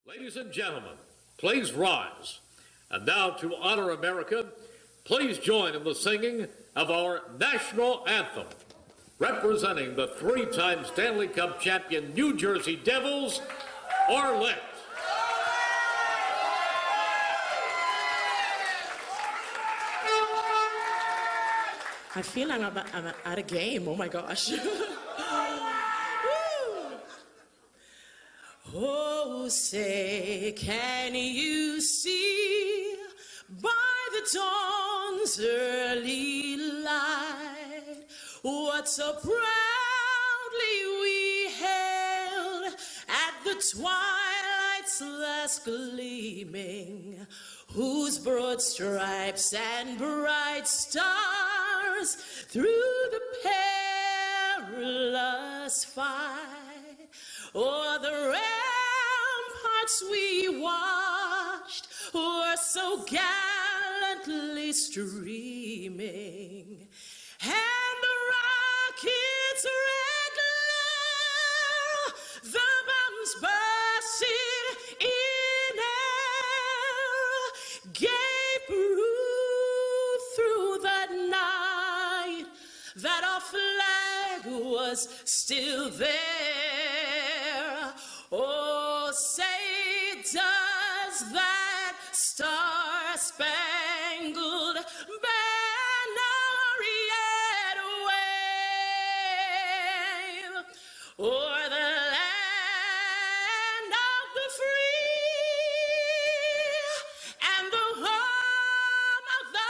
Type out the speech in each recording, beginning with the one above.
Ladies and gentlemen, please rise. And now to honor America, please join in the singing of our national anthem. Representing the three-time Stanley Cup champion New Jersey Devils, Arlette. I feel like I'm at a game. Oh my gosh. Oh, say, can you see by the dawn's early light what so proudly we hailed at the twilight's last gleaming, whose broad stripes and bright stars through the perilous fight o'er the ramparts we watched were so gallantly streaming, and the rocket's red glare, the bombs bursting in air, gave proof through the night that our flag was still there. Oh, say, does that star-spangled banner yet wave o'er the land of the free and the home of the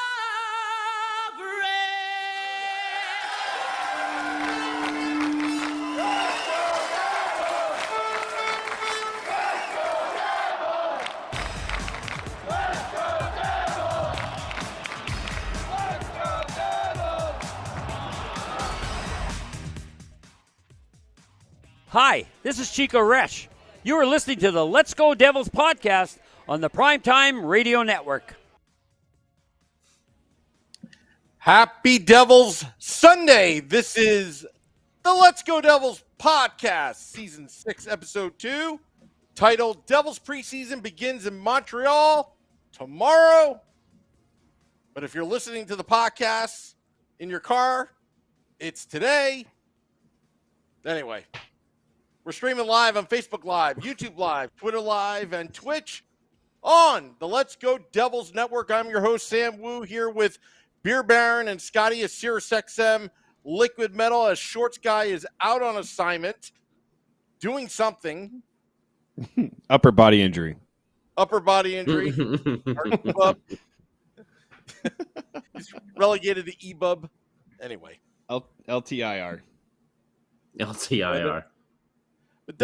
Hi, this is Chico Resch. You are listening to the Let's Go Devils podcast on the Primetime Radio Network. Happy Devils Sunday. This is the Let's Go Devils podcast, season 6, episode 2, titled Devils Preseason begins in Montreal tomorrow. But if you're listening to the podcast in your car, it's today. Anyway, we're streaming live on Facebook Live, YouTube Live, Twitter Live, and Twitch on the Let's Go Devils Network. I'm your host, Sam Wu, here with Beer Baron and Scotty, a SiriusXM Liquid Metal, as Shorts Guy is out on assignment, doing something. Upper body injury. He's relegated to EBUB. Anyway. LTIR. The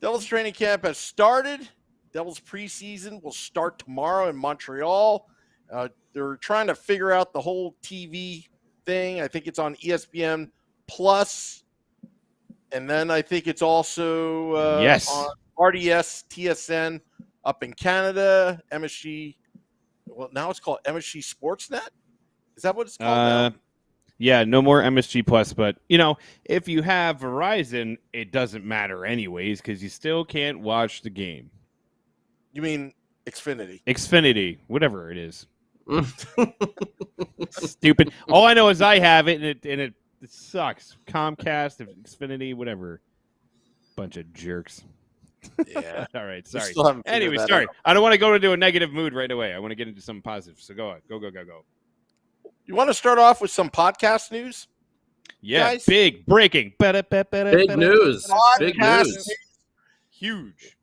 Devils training camp has started. Devils preseason will start tomorrow in Montreal. They're trying to figure out the whole TV thing. I think it's on ESPN Plus, and then I think it's also on RDS TSN up in Canada. MSG. Well, now it's called MSG Sportsnet. Is that what it's called now? Yeah, no more MSG Plus, but, you know, if you have Verizon, it doesn't matter anyways because you still can't watch the game. You mean Xfinity? Xfinity, whatever it is. Stupid. All I know is I have it, and it sucks. Comcast, Xfinity, whatever. Bunch of jerks. Yeah. All right, sorry. Anyway, sorry. I don't want to go into a negative mood right away. I want to get into something positive, so go on. Go. You want to start off with some podcast news? Yeah, guys? big breaking. Big news. Huge.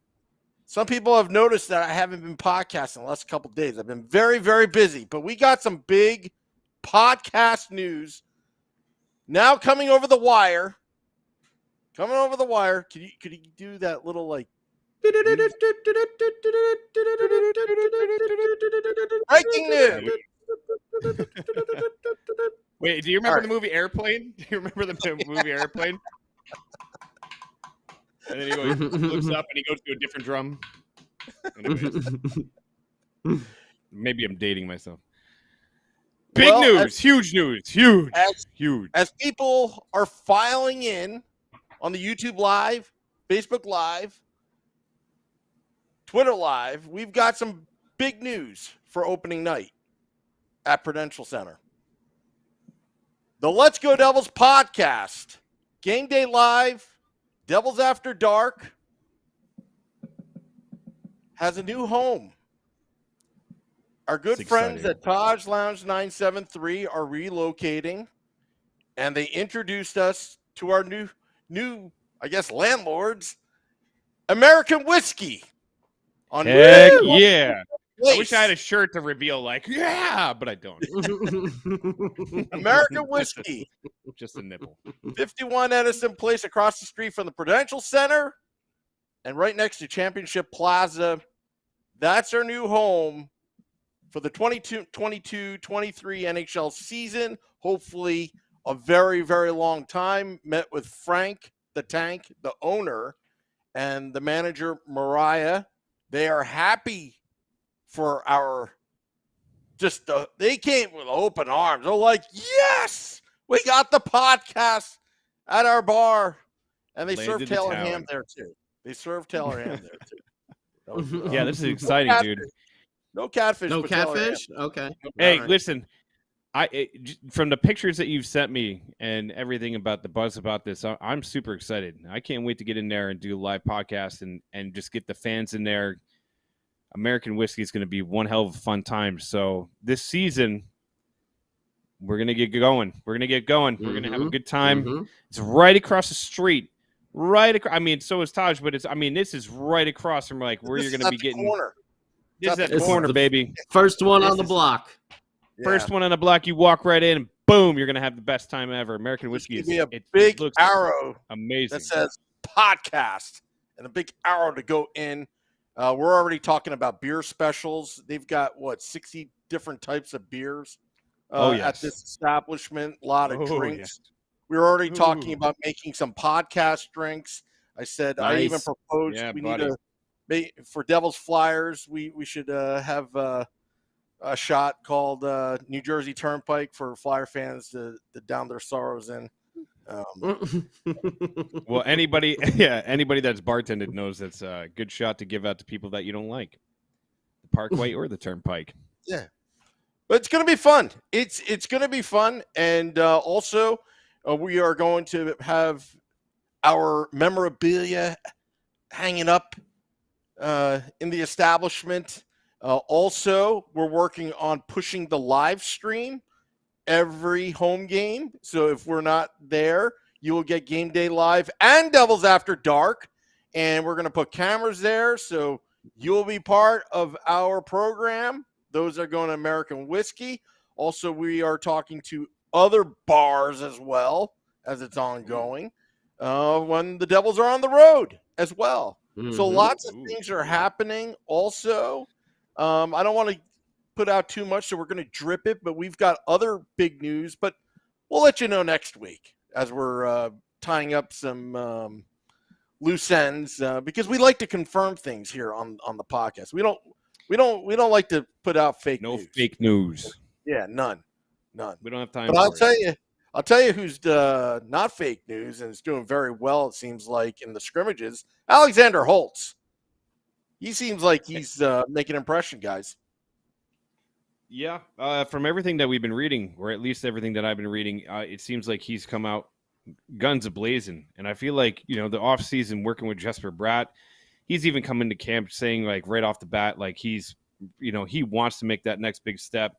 Some people have noticed that I haven't been podcasting the last couple of days. I've been very, very busy, but we got some big podcast news now coming over the wire. Could you do that little like breaking news? Wait, do you remember the movie Airplane? Do you remember the movie Airplane? And then he looks up and he goes to a different drum. Anyways. Maybe I'm dating myself. Big news, huge news, huge. As people are filing in on the YouTube Live, Facebook Live, Twitter Live, we've got some big news for opening night at Prudential Center. The Let's Go Devils podcast, Game Day Live, Devils After Dark, has a new home. Our good friends at Taj Lounge 973 are relocating, and they introduced us to our new, I guess, landlords, American Whiskey. Heck yeah. I wish I had a shirt to reveal but I don't. American Whiskey. Just a nipple. 51 Edison Place across the street from the Prudential Center and right next to Championship Plaza. That's our new home for the 22-23 NHL season. Hopefully a very, very long time. Met with Frank the Tank, the owner, and the manager, Mariah. They are happy for they came with open arms. They're like, yes, we got the podcast at our bar. And they serve Taylor ham there too. Yeah, this is exciting, dude. No catfish. No catfish? Okay. Hey, listen, from the pictures that you've sent me and everything about the buzz about this, I'm super excited. I can't wait to get in there and do a live podcast and just get the fans in there. American Whiskey is going to be one hell of a fun time. So this season, we're going to get going. We're going to have a good time. Mm-hmm. It's right across the street. So is Taj, but this is right across from where you're going to be getting. Corner. This is at the corner, baby. First one on the block. Yeah. First one on the block. You walk right in, and boom, you're going to have the best time ever. American Whiskey is a big arrow amazing that says podcast and a big arrow to go in. We're already talking about beer specials. They've got 60 different types of beers at this establishment. A lot of drinks. Yes. We were already talking about making some podcast drinks. I said nice. I even proposed need for Devils Flyers. We should have a shot called New Jersey Turnpike for Flyer fans to down their sorrows in. Well, anybody that's bartended knows that's a good shot to give out to people that you don't like, the Parkway or the Turnpike. Yeah, but it's going to be fun. It's going to be fun, and also we are going to have our memorabilia hanging up in the establishment. Also, we're working on pushing the live stream every home game. So if we're not there, you will get Game Day Live and Devils After Dark. And we're going to put cameras there. So you'll be part of our program. Those are going to American Whiskey. Also, we are talking to other bars as well as it's ongoing when the Devils are on the road as well. Mm-hmm. So lots of things are happening also. I don't want to put out too much, so we're going to drip it, but we've got other big news, but we'll let you know next week as we're tying up some loose ends because we like to confirm things here on the podcast. We don't like to put out fake news. No fake news. Yeah, none. We don't have time. But I'll tell you who's not fake news and is doing very well. It seems like in the scrimmages, Alexander Holtz. He seems like he's making an impression, guys. Yeah, from everything that we've been reading, or at least everything that I've been reading, it seems like he's come out guns a-blazing. And I feel like, the offseason working with Jesper Bratt, he's even come into camp saying, right off the bat, he's, he wants to make that next big step.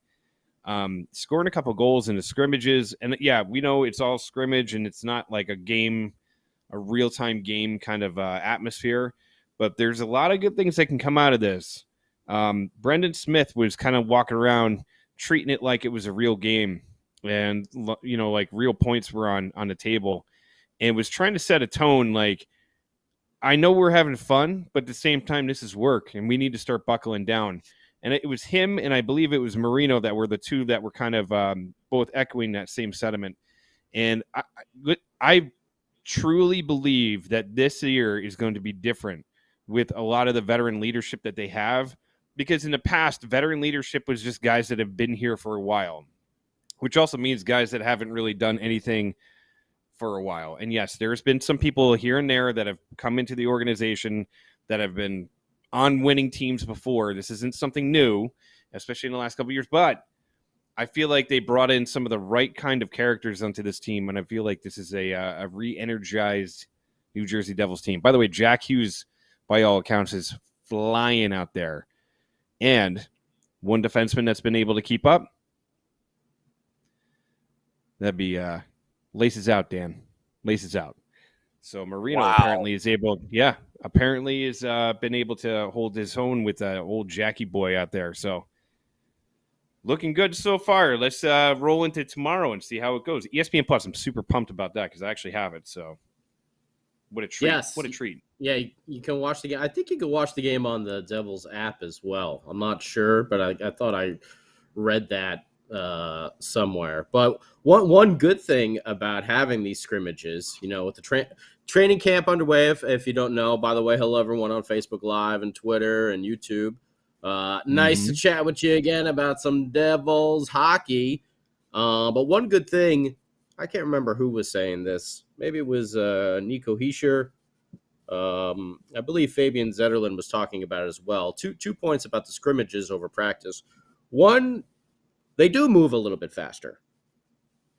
Scoring a couple goals in the scrimmages. And, yeah, we know it's all scrimmage and it's not like a real-time game kind of atmosphere. But there's a lot of good things that can come out of this. Brendan Smith was kind of walking around treating it like it was a real game and, real points were on the table and was trying to set a tone. I know we're having fun, but at the same time, this is work and we need to start buckling down. And it was him and I believe it was Marino that were the two that were kind of both echoing that same sentiment. And I truly believe that this year is going to be different with a lot of the veteran leadership that they have. Because in the past, veteran leadership was just guys that have been here for a while, which also means guys that haven't really done anything for a while. And yes, there's been some people here and there that have come into the organization that have been on winning teams before. This isn't something new, especially in the last couple of years, but I feel like they brought in some of the right kind of characters onto this team, and I feel like this is a re-energized New Jersey Devils team. By the way, Jack Hughes, by all accounts, is flying out there. And one defenseman that's been able to keep up, that'd be laces out, Dan. Laces out. So Marino apparently is able, apparently has been able to hold his own with old Jackie boy out there. So looking good so far. Let's roll into tomorrow and see how it goes. ESPN Plus, I'm super pumped about that because I actually have it. So what a treat. Yes. What a treat. Yeah, you can watch the game. I think you can watch the game on the Devils app as well. I'm not sure, but I thought I read that somewhere. But one good thing about having these scrimmages, with the training camp underway, if you don't know, by the way, hello everyone on Facebook Live and Twitter and YouTube. Nice to chat with you again about some Devils hockey. But one good thing, I can't remember who was saying this. Maybe it was Nico Hischier. I believe Fabian Zetterlund was talking about it as well. Two points about the scrimmages over practice. One, they do move a little bit faster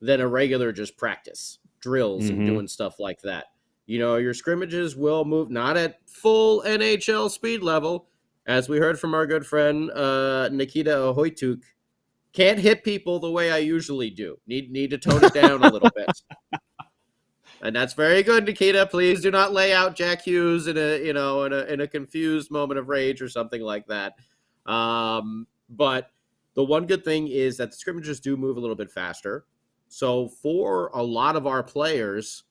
than a regular just practice, drills and doing stuff like that. Your scrimmages will move not at full NHL speed level, as we heard from our good friend Nikita Hoytuk. Can't hit people the way I usually do. Need to tone it down a little bit. And that's very good, Nikita. Please do not lay out Jack Hughes in a confused moment of rage or something like that. But the one good thing is that the scrimmages do move a little bit faster. So for a lot of our players,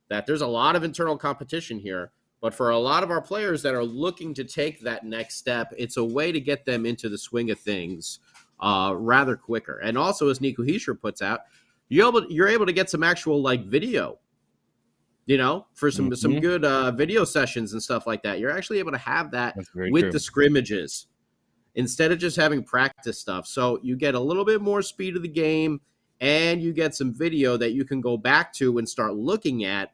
that there's a lot of internal competition here. But for a lot of our players that are looking to take that next step, it's a way to get them into the swing of things rather quicker. And also, as Nico Hischier puts out, you're able to get some actual video. For some good video sessions and stuff like that. You're actually able to have that with the scrimmages instead of just having practice stuff. So you get a little bit more speed of the game, and you get some video that you can go back to and start looking at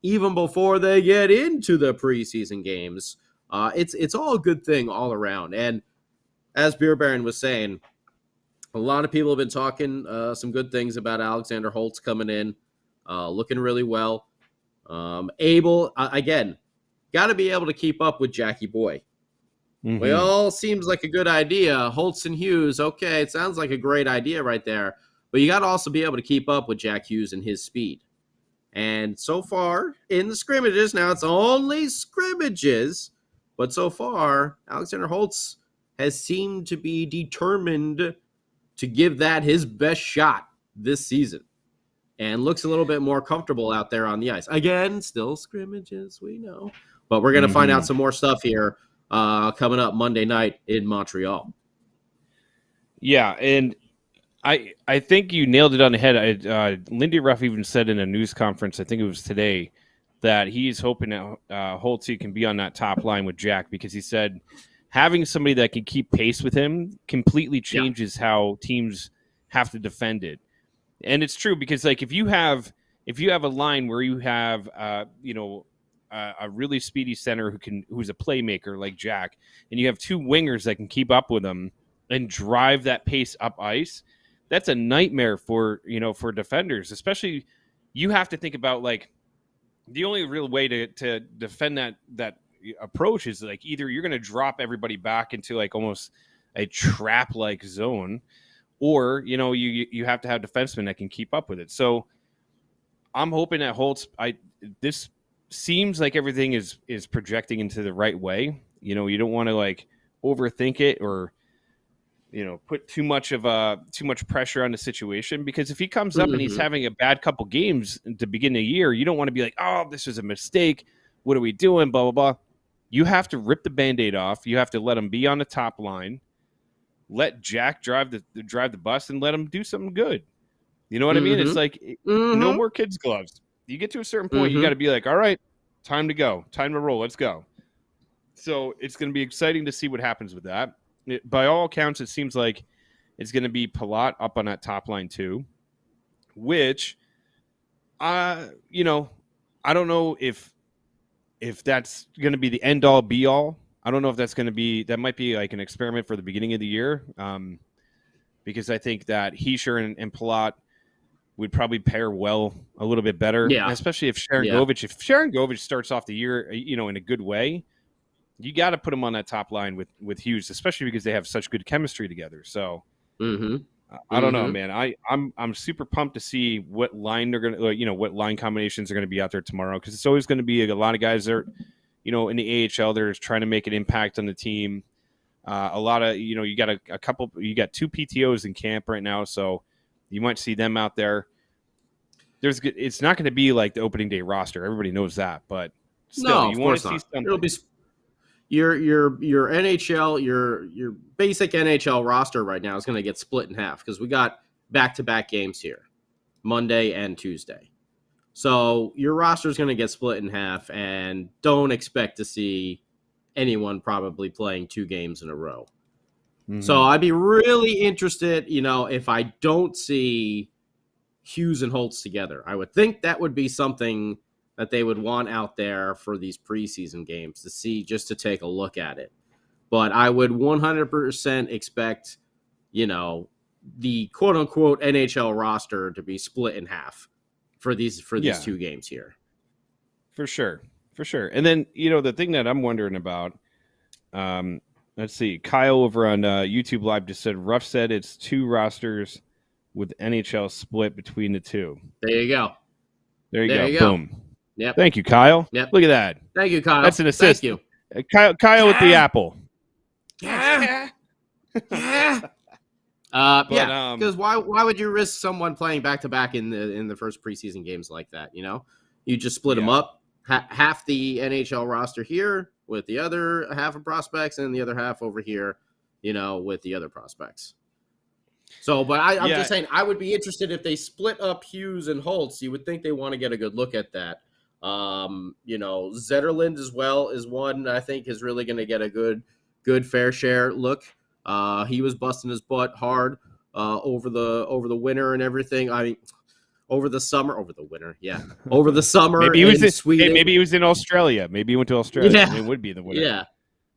even before they get into the preseason games. It's all a good thing all around. And as Beer Baron was saying, a lot of people have been talking some good things about Alexander Holtz coming in, looking really well. Again, got to be able to keep up with Jackie Boy. Well, seems like a good idea. Holtz and Hughes, okay, it sounds like a great idea right there. But you got to also be able to keep up with Jack Hughes and his speed. And so far in the scrimmages, now it's only scrimmages, but so far Alexander Holtz has seemed to be determined to give that his best shot this season. And looks a little bit more comfortable out there on the ice. Again, still scrimmages, we know. But we're going to find out some more stuff here coming up Monday night in Montreal. Yeah, and I think you nailed it on the head. Lindy Ruff even said in a news conference, I think it was today, that he's hoping that Holtz can be on that top line with Jack, because he said having somebody that can keep pace with him completely changes how teams have to defend it. And it's true, because if you have a line where you have a really speedy center who's a playmaker like Jack, and you have two wingers that can keep up with him and drive that pace up ice, that's a nightmare for defenders. Especially, you have to think about the only real way to defend that approach is either you're going to drop everybody back into almost a trap like zone, or you have to have defensemen that can keep up with it. So I'm hoping that Holtz, this seems like everything is projecting into the right way. You don't want to overthink it or put too much pressure on the situation, because if he comes up and he's having a bad couple games at the beginning of the year, you don't want to be oh, this was a mistake. What are we doing? Blah, blah, blah. You have to rip the Band-Aid off. You have to let him be on the top line. Let Jack drive the bus and let him do something good. You know what I mean? It's no more kids' gloves. You get to a certain point, you got to be all right, time to go. Time to roll. Let's go. So it's going to be exciting to see what happens with that. By all accounts, it seems like it's going to be Palat up on that top line too, which, I don't know if that's going to be the end all be all I don't know if that's going to be, that might be like an experiment for the beginning of the year, because I think that Hischier and Palat would probably pair well a little bit better, especially if Sharon Govich starts off the year, in a good way. You got to put him on that top line with Hughes, especially because they have such good chemistry together. So I don't know, man. I'm super pumped to see what line they're going to, what line combinations are going to be out there tomorrow, because it's always going to be a lot of guys that are, in the AHL, they're trying to make an impact on the team. A lot of, you got you got 2 PTOs in camp right now, so you might see them out there. It's not going to be like the opening day roster. Everybody knows that, but still, you want to see something. It'll be your NHL, your basic NHL roster right now is going to get split in half because we got back-to-back games here, Monday and Tuesday. So your roster is going to get split in half, and don't expect to see anyone probably playing 2 games in a row. So I'd be really interested, if I don't see Hughes and Holtz together. I would think that would be something that they would want out there for these preseason games to see, just to take a look at it. But I would 100% expect, the quote-unquote NHL roster to be split in half for these 2 games here. For sure. And then, the thing that I'm wondering about, let's see, Kyle over on YouTube Live just said, Ruff said it's 2 rosters with NHL split between the 2. There you go. There you go. Boom. Yep. Thank you, Kyle. Yep. Look at that. Thank you, Kyle. That's an assist. Thank you. Kyle with the apple. Yeah. Because why would you risk someone playing back-to-back in the first preseason games like that, You just split them up, half the NHL roster here with the other half of prospects and the other half over here, with the other prospects. So, but I'm just saying, I would be interested if they split up Hughes and Holtz. You would think they want to get a good look at that. Zetterlund as well is one I think is really going to get a good fair share look. He was busting his butt hard over the winter and everything. I mean, over the summer. Maybe he was in Sweden. Maybe he was in Australia. Maybe he went to Australia. Yeah. It would be the winter. Yeah,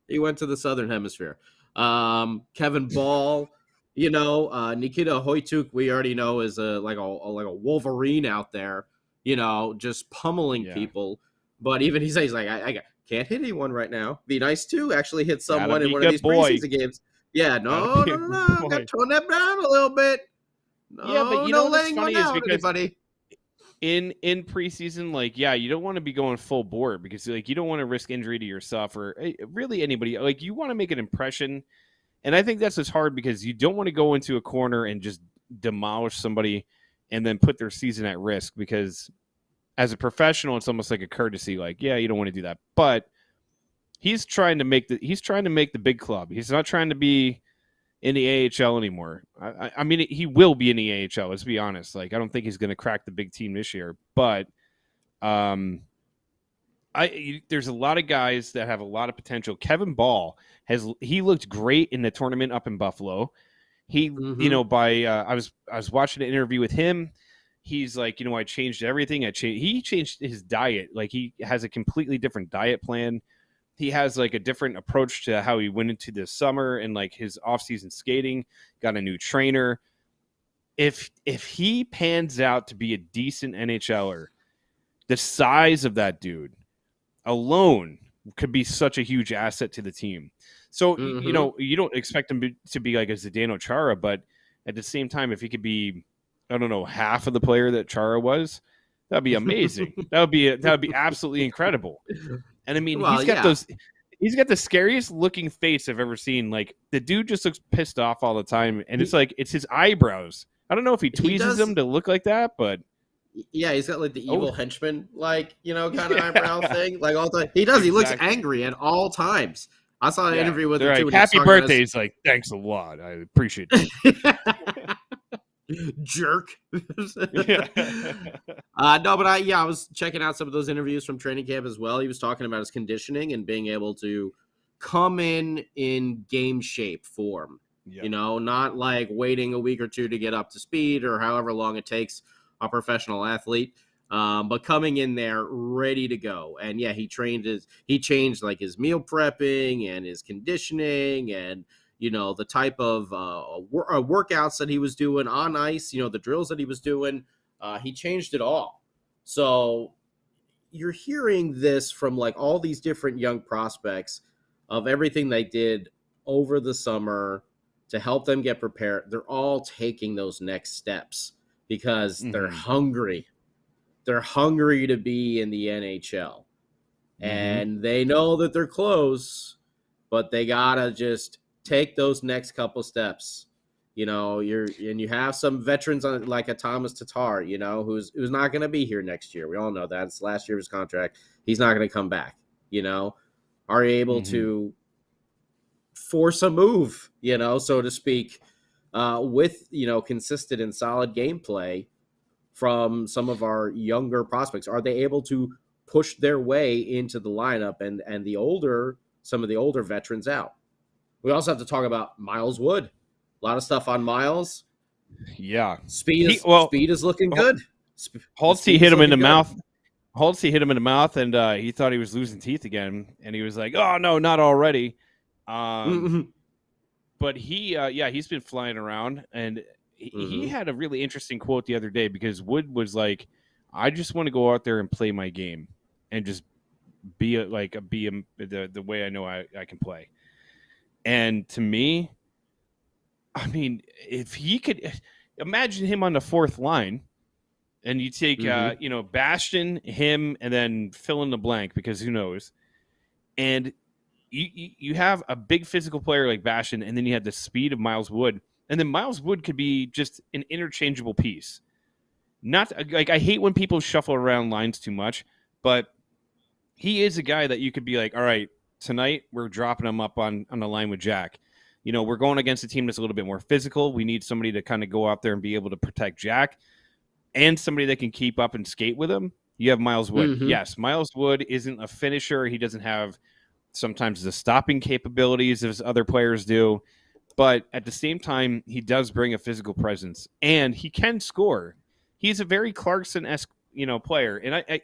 he went to the Southern Hemisphere. Kevin Ball. Nikita Hoytuk, we already know is like a Wolverine out there, just pummeling people. But even he's like, I can't hit anyone right now. Be nice to actually hit someone in one of these preseason games. Yeah, no. Got to tone that down a little bit. No, but no laying one out, anybody. In preseason, you don't want to be going full bore because you don't want to risk injury to yourself or really anybody. You want to make an impression. And I think that's what's hard because you don't want to go into a corner and just demolish somebody and then put their season at risk, because as a professional, it's almost like a courtesy. You don't want to do that. But he's trying to make the big club. He's not trying to be in the AHL anymore. I mean, he will be in the AHL. Let's be honest. I don't think he's going to crack the big team this year. But there's a lot of guys that have a lot of potential. Kevin Ball he looked great in the tournament up in Buffalo. He, I was watching an interview with him. He's like, I changed everything. He changed his diet. He has a completely different diet plan. He has a different approach to how he went into this summer and his off-season skating. Got a new trainer. If he pans out to be a decent NHLer, the size of that dude alone could be such a huge asset to the team. So, you don't expect him to be like a Zdeno Chara, but at the same time, if he could be, I don't know, half of the player that Chara was, that'd be amazing. that would be absolutely incredible. And I mean, he's got the scariest looking face I've ever seen. The dude just looks pissed off all the time. And it's his eyebrows. I don't know if he tweezes them to look like that, but yeah, he's got the evil henchman, kind of eyebrow thing. All the time. He does. He looks angry at all times. I saw an interview with him too. Happy birthday. He's like, thanks a lot. I appreciate it. Jerk. No, but I was checking out some of those interviews from training camp as well. He was talking about his conditioning and being able to come in game shape form. Yep. Not waiting a week or two to get up to speed or however long it takes a professional athlete. But coming in there ready to go. And yeah, he changed like his meal prepping and his conditioning and, the type of workouts that he was doing on ice, the drills that he was doing. He changed it all. So you're hearing this from like all these different young prospects of everything they did over the summer to help them get prepared. They're all taking those next steps because they're hungry. They're hungry to be in the NHL. And they know that they're close, but they gotta just take those next couple steps. You have some veterans on like a Thomas Tatar, who's not going to be here next year. We all know that. It's last year of his contract. He's not going to come back, Are you able to force a move, so to speak, with, consistent and solid gameplay from some of our younger prospects? Are they able to push their way into the lineup and some of the older veterans out? We also have to talk about Miles Wood. A lot of stuff on Miles. Yeah. Speed is looking good. Halsey hit him in the mouth. Halsey hit him in the mouth, and he thought he was losing teeth again. And he was like, "Oh no, not already." But he's been flying around, and he had a really interesting quote the other day because Wood was like, "I just want to go out there and play my game, and just be the way I know I can play." And to me, I mean, if he could imagine him on the fourth line and you take, Bastian, him, and then fill in the blank because who knows. And you have a big physical player like Bastian, and then you have the speed of Miles Wood. And then Miles Wood could be just an interchangeable piece. Not like I hate when people shuffle around lines too much, but he is a guy that you could be like, all right, tonight we're dropping him up on the line with Jack. We're going against a team that's a little bit more physical. We need somebody to kind of go out there and be able to protect Jack and somebody that can keep up and skate with him. You have Miles Wood. Yes, Miles Wood isn't a finisher. He doesn't have sometimes the stopping capabilities as other players do. But at the same time, he does bring a physical presence and he can score. He's a very Clarkson-esque, player. And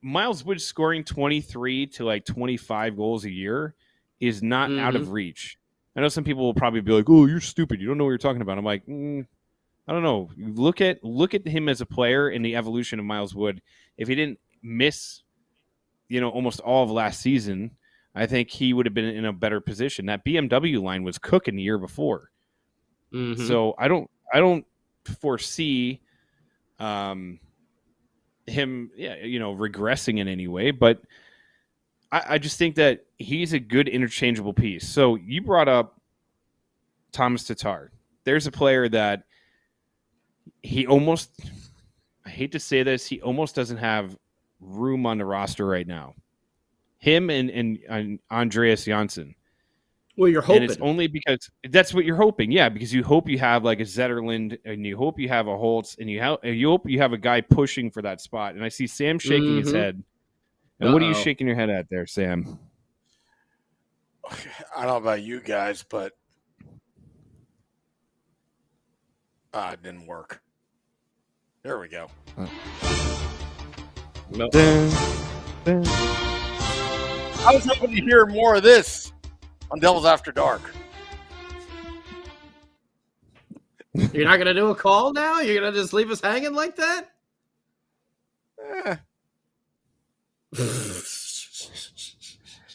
Miles Wood scoring 23 to like 25 goals a year is not out of reach. I know some people will probably be like, "Oh, you're stupid. You don't know what you're talking about." I'm like, I don't know. Look at him as a player and the evolution of Miles Wood. If he didn't miss, almost all of last season, I think he would have been in a better position. That BMW line was cooking the year before. So I don't foresee him, regressing in any way, but I just think that he's a good interchangeable piece. So you brought up Thomas Tatar. There's a player that he almost, I hate to say this, he almost doesn't have room on the roster right now. Him and Andreas Janssen. Well, you're hoping. And it's only because that's what you're hoping. Yeah, because you hope you have like a Zetterlund and you hope you have a Holtz and you hope you have a guy pushing for that spot. And I see Sam shaking his head. And what are you shaking your head at there, Sam? I don't know about you guys, but it didn't work. There we go. Nope. I was hoping to hear more of this on Devils After Dark. You're not going to do a call now? You're going to just leave us hanging like that?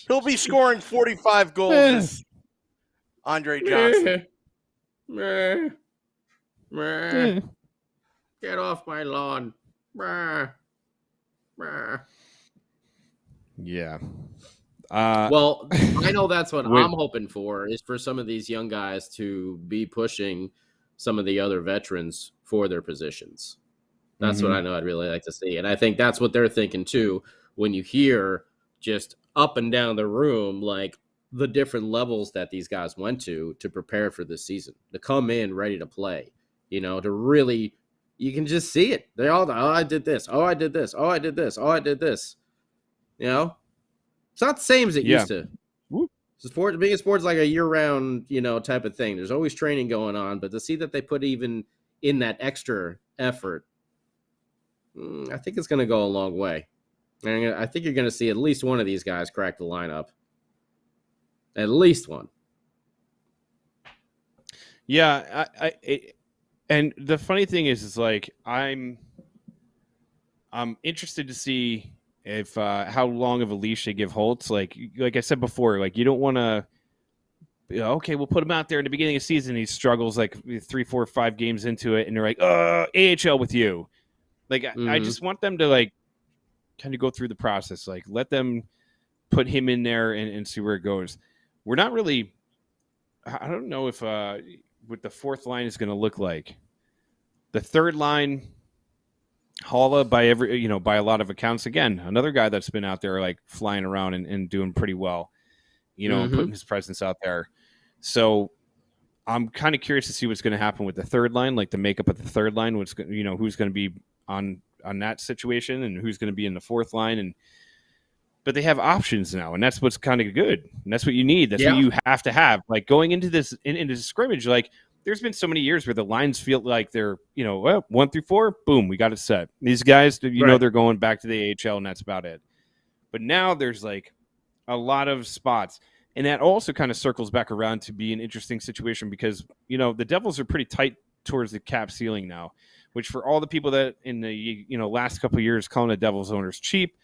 He'll be scoring 45 goals. Andre Johnson. Get off my lawn. Yeah. Well, I know that's what I'm hoping for, is for some of these young guys to be pushing some of the other veterans for their positions. That's what I know I'd really like to see. And I think that's what they're thinking too, when you hear just up and down the room, like the different levels that these guys went to prepare for this season, to come in ready to play, to really, you can just see it. They all, I did this. Oh, I did this. Oh, I did this. Oh, I did this. It's not the same as it used to. Being a sport's like a year-round, type of thing. There's always training going on, but to see that they put even in that extra effort, I think it's going to go a long way. And I think you're going to see at least one of these guys crack the lineup. At least one. Yeah, and the funny thing is like I'm interested to see if how long of a leash they give Holtz. Like I said before, like you don't want to. Okay, we'll put him out there in the beginning of the season. He struggles like 3, 4, 5 games into it, and they're like, AHL with you. Like I just want them to like kind of go through the process. Like let them put him in there and see where it goes. We're not really. I don't know if what the fourth line is going to look like. The third line, Holla by a lot of accounts. Again, another guy that's been out there like flying around and doing pretty well. And putting his presence out there. So I'm kind of curious to see what's going to happen with the third line, like the makeup of the third line. Who's going to be on that situation and who's going to be in the fourth line. But they have options now, and that's what's kind of good. And that's what you need. That's what you have to have. Like going into this into scrimmage, like there's been so many years where the lines feel like they're 1 through 4, boom, we got it set. These guys, they're going back to the AHL, and that's about it. But now there's like a lot of spots. And that also kind of circles back around to be an interesting situation because, the Devils are pretty tight towards the cap ceiling now, which for all the people that in the, last couple of years calling the Devils owners cheap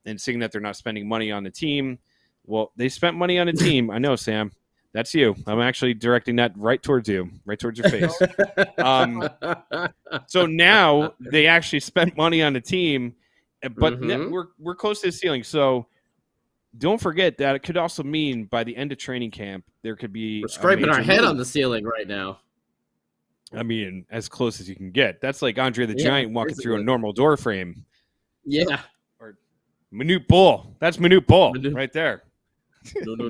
and saying that they're not spending money on the team. Well, they spent money on a team. I know, Sam. That's you. I'm actually directing that right towards you, right towards your face. So now they actually spent money on the team, but we're close to the ceiling. So don't forget that it could also mean by the end of training camp, there could be... We're scraping our head on the ceiling right now. I mean, as close as you can get. That's like Andre the Giant walking through a normal door frame. Yeah. Or Manute Bull. That's Manute Bull right there. No. No,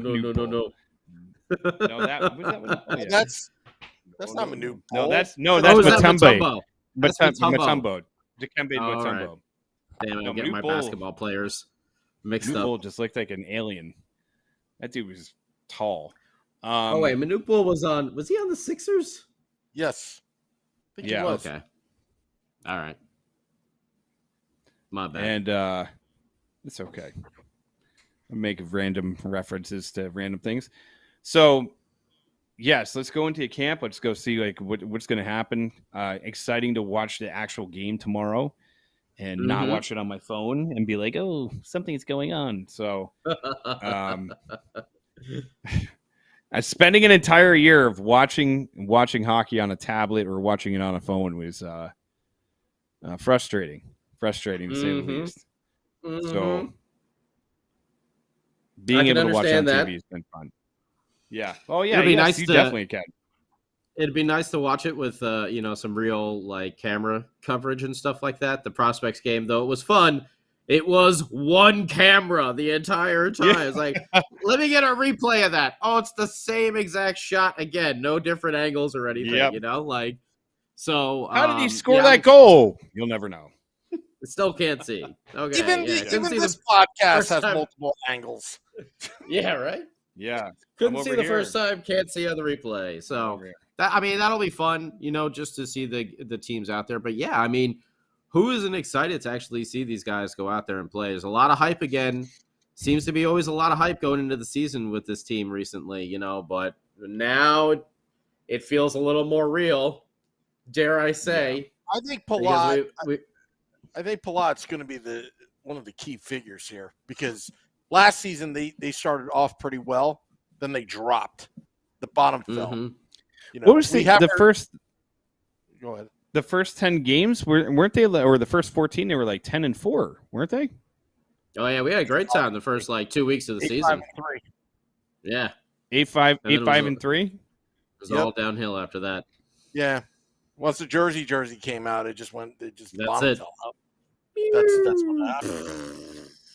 That's not Manute Bull. No, that's Mutombo. Mutombo. Dikembe Mutombo. Damn, I'm getting my basketball players mixed up. Manute just looked like an alien. That dude was tall. Wait, Manute Bull was he on the Sixers? Yes. I think he was. Okay. All right. My bad. And it's okay. I make random references to random things. So, yes, let's go into a camp. Let's go see like what's going to happen. Exciting to watch the actual game tomorrow. And not watch it on my phone and be like, oh, something's going on. So spending an entire year of watching hockey on a tablet or watching it on a phone was frustrating to say the least. So being able to watch on TV has been fun. Yeah. Oh, yeah. It'd be nice you definitely can. It'd be nice to watch it with, some real like camera coverage and stuff like that. The Prospects game, though, it was fun. It was one camera the entire time. Yeah. It's like, let me get a replay of that. Oh, it's the same exact shot again. No different angles or anything, So how did he score that goal? You'll never know. Still can't see. Okay. Even this podcast has multiple angles. Yeah, right? Yeah. Couldn't see the first time, can't see on the replay. So that'll be fun, just to see the teams out there. But yeah, I mean, who isn't excited to actually see these guys go out there and play? There's a lot of hype again. Seems to be always a lot of hype going into the season with this team recently, but now it feels a little more real, dare I say. Yeah. I think Palat. I think Palat's going to be one of the key figures here because last season they started off pretty well, then they dropped. The bottom fell. What was the first? Go ahead. The first 10 games weren't they, or the first 14? They were like 10-4, weren't they? Oh yeah, we had a great time the first 2 weeks of the season. 8-5-3. Yeah, 8-5-3. It was all downhill after that. Yeah, once the jersey came out, it just went. That's it. Fell up. That's what happened.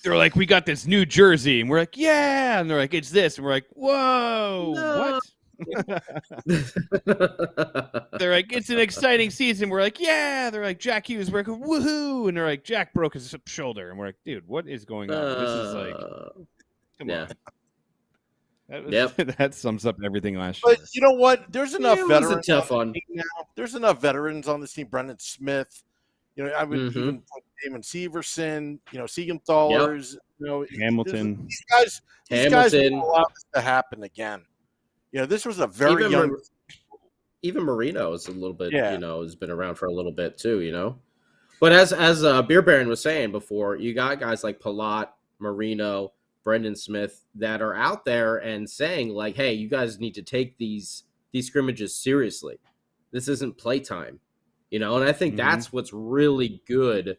They're like, we got this new jersey, and we're like, yeah, and they're like, it's this, and we're like, whoa, what? They're like, it's an exciting season. We're like, yeah. They're like, Jack Hughes, we're like, woohoo, and they're like, Jack broke his shoulder, and we're like, dude, what is going on? This is like, come on. That sums up everything last year. But you know what? There's enough veterans. Tough one. Now. There's enough veterans on this team. Brendan Smith. I would even put Damon Severson, Siegenthalers, Hamilton. these guys Hamilton. will allow this to happen again. This was a very young. Even Marino is a little bit, Yeah. Has been around for a little bit too, But as Beer Baron was saying before, you got guys like Palat, Marino, Brendan Smith that are out there and saying like, hey, you guys need to take these scrimmages seriously. This isn't playtime, and I think that's what's really good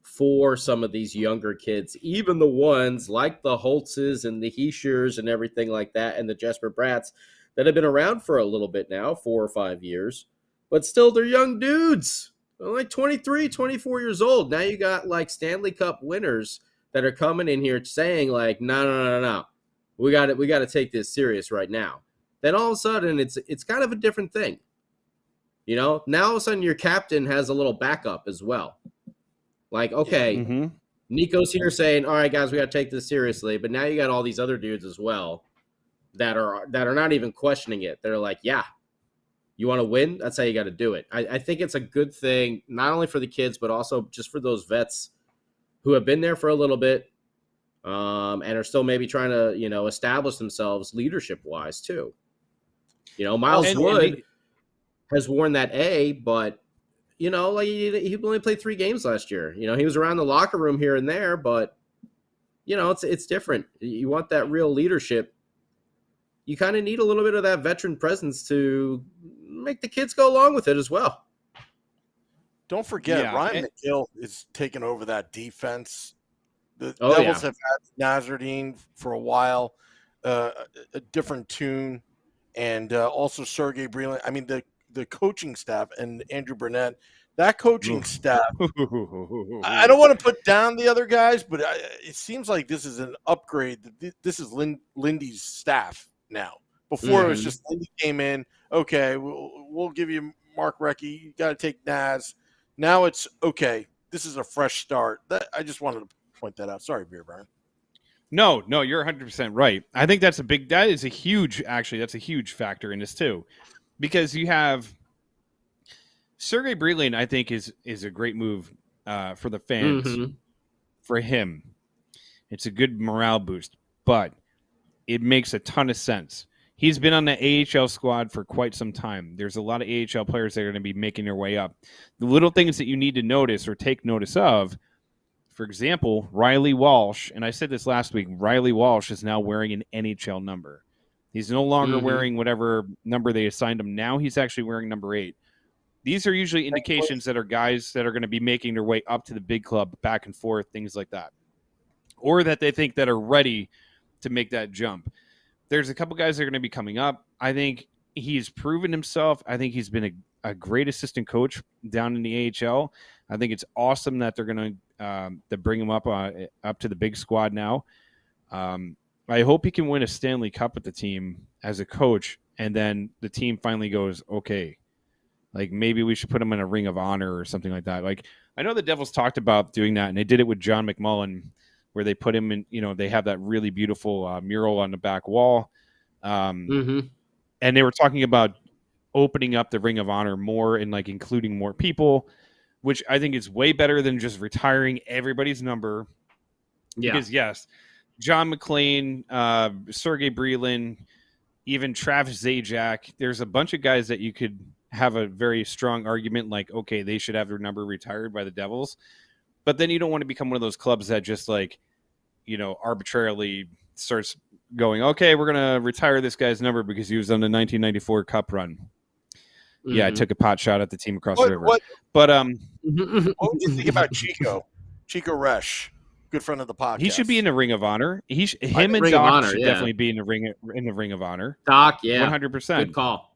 for some of these younger kids, even the ones like the Holtzes and the Heishers and everything like that, and the Jesper Bratts that have been around for a little bit now, 4 or 5 years, but still they're young dudes. They're like 23, 24 years old. Now you got like Stanley Cup winners that are coming in here saying like, no. We got to take this serious right now. Then all of a sudden it's kind of a different thing. Now all of a sudden your captain has a little backup as well. Like, okay, Nico's here saying, all right, guys, we got to take this seriously. But now you got all these other dudes as well that are not even questioning it. They're like, yeah, you want to win? That's how you got to do it. I think it's a good thing, not only for the kids, but also just for those vets who have been there for a little bit and are still maybe trying to, establish themselves leadership-wise too. Miles Wood has worn that A, but, like he only played 3 games last year. He was around the locker room here and there, but, it's different. You want that real leadership. You kind of need a little bit of that veteran presence to make the kids go along with it as well. Don't forget, Ryan McGill is taking over that defense. The Devils have had Nazardine for a while, a different tune, and also Sergei Brylin. I mean, the coaching staff and Andrew Burnett, that coaching staff. I don't want to put down the other guys, but it seems like this is an upgrade. This is Lindy's staff now. Before it was just Lindy came in, okay, we'll give you Mark Recchi. You got to take Naz. Now it's okay. This is a fresh start. I just wanted to point that out. Sorry, Beer Baron. No, you're 100% right. I think that's a huge factor in this too, because you have Sergei Brylin. I think is a great move for the fans. For him, it's a good morale boost, but it makes a ton of sense. He's been on the AHL squad for quite some time. There's a lot of AHL players that are going to be making their way up. The little things that you need to notice or take notice of, for example, Riley Walsh, and I said this last week, Riley Walsh is now wearing an NHL number. He's no longer wearing whatever number they assigned him. Now he's actually wearing number 8. These are usually indications that are guys that are going to be making their way up to the big club, back and forth, things like that. Or that they think that are ready to make that jump. There's a couple guys that are going to be coming up. I think he's proven himself. I think he's been a great assistant coach down in the AHL. I think it's awesome that they're going to bring him up to the big squad now. I hope he can win a Stanley Cup with the team as a coach, and then the team finally goes, okay, like maybe we should put him in a Ring of Honor or something like that. Like I know the Devils talked about doing that, and they did it with John McMullen, where they put him in, they have that really beautiful mural on the back wall. And they were talking about opening up the Ring of Honor more and like including more people, which I think is way better than just retiring everybody's number. Yeah. Because yes, John McClain, Sergei Brylin, even Travis Zajac, there's a bunch of guys that you could have a very strong argument like, okay, they should have their number retired by the Devils. But then you don't want to become one of those clubs that just like, arbitrarily starts going, okay, we're going to retire this guy's number because he was on the 1994 Cup run. Yeah, I took a pot shot at the team across the river. But what would you think about Chico Resch, good friend of the podcast? He should be in the Ring of Honor. Him and Doc should definitely be in the Ring of Honor. Doc, yeah, 100%. Good call.